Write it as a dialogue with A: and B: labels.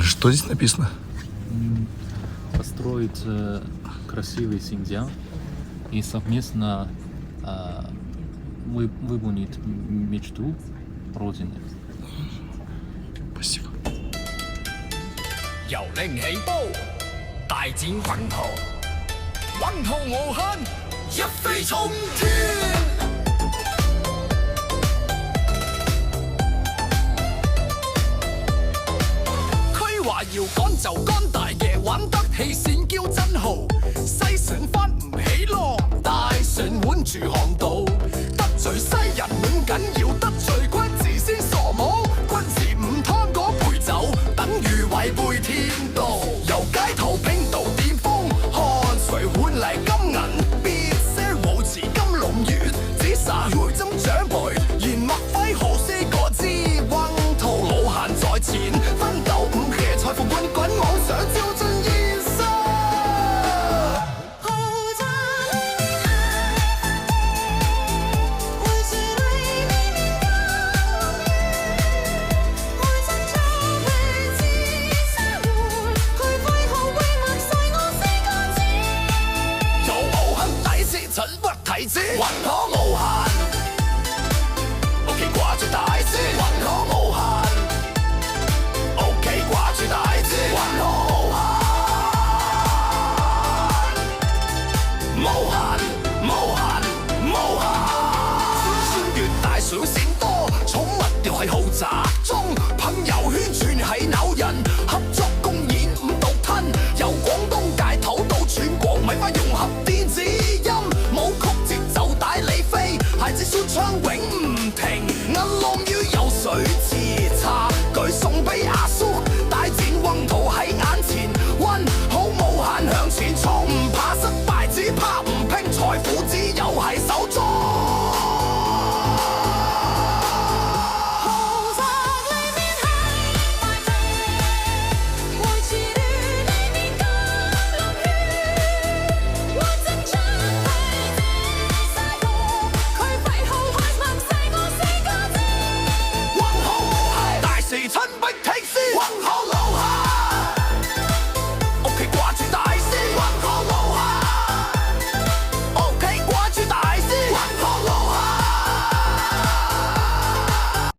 A: Что здесь написано?
B: Построить красивый Синьцзян и совместно выполнить мечту Родины.
A: Спасибо.
C: 由令起煲，大展宏圖，宏圖無限，一飛沖天。區話要趕就趕，大爺玩得起跣驕真豪，西船翻唔起浪，大船滿住航道，得罪西人唔緊要。